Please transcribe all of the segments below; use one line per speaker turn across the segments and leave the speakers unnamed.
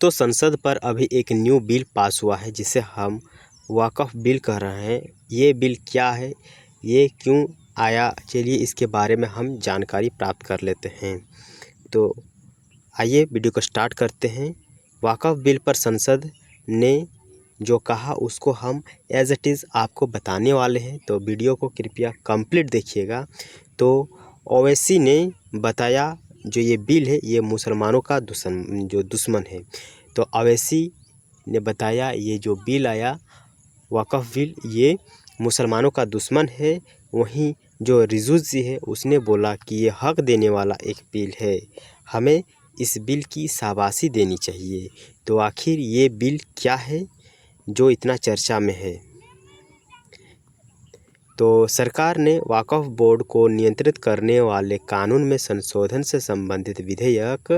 दोस्तों, संसद पर अभी एक न्यू बिल पास हुआ है जिसे हम वक़्फ़ बिल कह रहे हैं। ये बिल क्या है, ये क्यों आया, चलिए इसके बारे में हम जानकारी प्राप्त कर लेते हैं। तो आइए वीडियो को स्टार्ट करते हैं। वक़्फ़ बिल पर संसद ने जो कहा उसको हम एज़ इट इज़ आपको बताने वाले हैं, तो वीडियो को कृपया कंप्लीट देखिएगा। तो ओवैसी ने बताया जो ये बिल है ये मुसलमानों का दुश्मन है। तो ओवैसी ने बताया ये जो बिल आया वक़्फ़ बिल ये मुसलमानों का दुश्मन है। वहीं जो रिजवी जी है उसने बोला कि ये हक देने वाला एक बिल है, हमें इस बिल की शाबाशी देनी चाहिए। तो आखिर ये बिल क्या है जो इतना चर्चा में है? तो सरकार ने वक़्फ़ बोर्ड को नियंत्रित करने वाले कानून में संशोधन से संबंधित विधेयक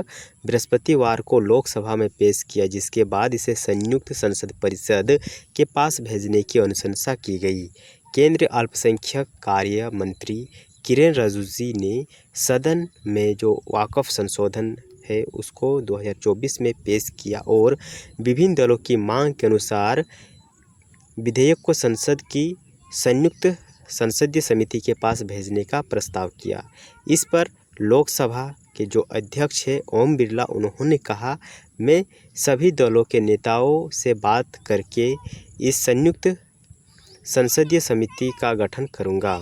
बृहस्पतिवार को लोकसभा में पेश किया, जिसके बाद इसे संयुक्त संसद परिषद के पास भेजने की अनुशंसा की गई। केंद्रीय अल्पसंख्यक कार्य मंत्री किरेन रिजिजू ने सदन में जो वक़्फ़ संशोधन है उसको 2024 में पेश किया और विभिन्न दलों की मांग के अनुसार विधेयक को संसद की संयुक्त संसदीय समिति के पास भेजने का प्रस्ताव किया। इस पर लोकसभा के जो अध्यक्ष हैं ओम बिरला, उन्होंने कहा, मैं सभी दलों के नेताओं से बात करके इस संयुक्त संसदीय समिति का गठन करूंगा।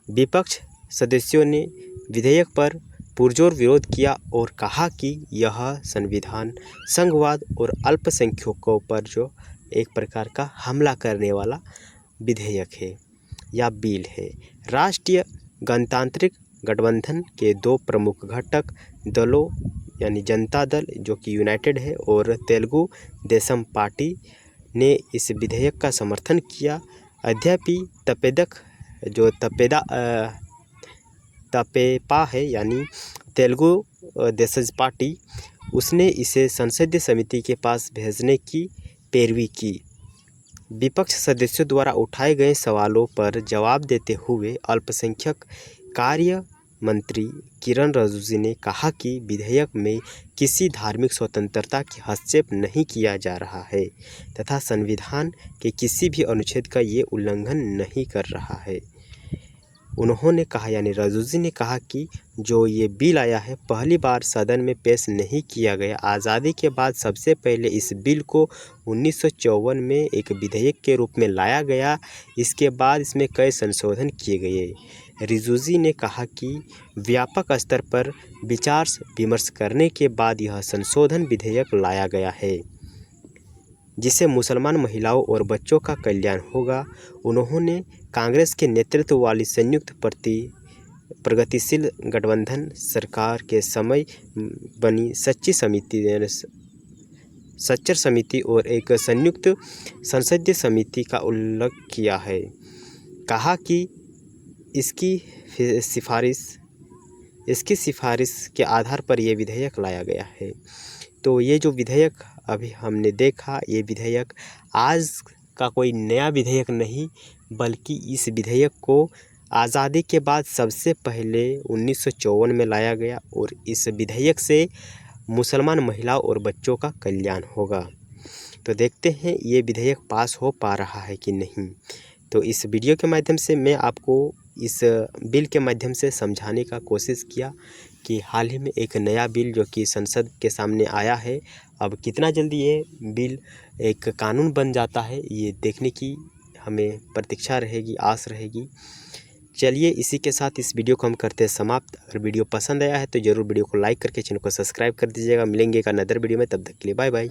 विपक्ष सदस्यों ने विधेयक पर पुरजोर विरोध किया और कहा कि यह संविधान, संघवाद और अल्पसंख्यकों पर जो एक प्रकार का हमला करने वाला विधेयक है या बिल है। राष्ट्रीय गणतांत्रिक गठबंधन के दो प्रमुख घटक दलों यानी जनता दल जो कि यूनाइटेड है और तेलुगु देशम पार्टी ने इस विधेयक का समर्थन किया। अद्यापि तपेपा है यानी तेलुगु देशम पार्टी, उसने इसे संसदीय समिति के पास भेजने की पैरवी की। विपक्ष सदस्यों द्वारा उठाए गए सवालों पर जवाब देते हुए अल्पसंख्यक कार्य मंत्री किरेन रिजिजू ने कहा कि विधेयक में किसी धार्मिक स्वतंत्रता की हस्तक्षेप नहीं किया जा रहा है तथा संविधान के किसी भी अनुच्छेद का ये उल्लंघन नहीं कर रहा है। उन्होंने कहा यानी रिजिजू ने कहा कि जो ये बिल आया है पहली बार सदन में पेश नहीं किया गया। आज़ादी के बाद सबसे पहले इस बिल को 1954 में एक विधेयक के रूप में लाया गया। इसके बाद इसमें कई संशोधन किए गए। रिजिजू ने कहा कि व्यापक स्तर पर विचार विमर्श करने के बाद यह संशोधन विधेयक लाया गया है जिससे मुसलमान महिलाओं और बच्चों का कल्याण होगा। उन्होंने कांग्रेस के नेतृत्व वाली संयुक्त प्रगतिशील गठबंधन सरकार के समय बनी सच्चर समिति और एक संयुक्त संसदीय समिति का उल्लेख किया है। कहा कि इसकी सिफारिश के आधार पर यह विधेयक लाया गया है। तो ये जो विधेयक अभी हमने देखा, ये विधेयक आज का कोई नया विधेयक नहीं, बल्कि इस विधेयक को आज़ादी के बाद सबसे पहले 1954 में लाया गया और इस विधेयक से मुसलमान महिलाओं और बच्चों का कल्याण होगा। तो देखते हैं ये विधेयक पास हो पा रहा है कि नहीं। तो इस वीडियो के माध्यम से मैं आपको इस बिल के माध्यम से समझाने का कोशिश किया कि हाल ही में एक नया बिल जो कि संसद के सामने आया है, अब कितना जल्दी ये बिल एक कानून बन जाता है ये देखने की हमें प्रतीक्षा रहेगी, आस रहेगी। चलिए इसी के साथ इस वीडियो को हम करते हैं समाप्त। अगर वीडियो पसंद आया है तो ज़रूर वीडियो को लाइक करके चैनल को सब्सक्राइब कर दीजिएगा। मिलेंगे एक अनदर वीडियो में, तब तक के लिए बाय बाय।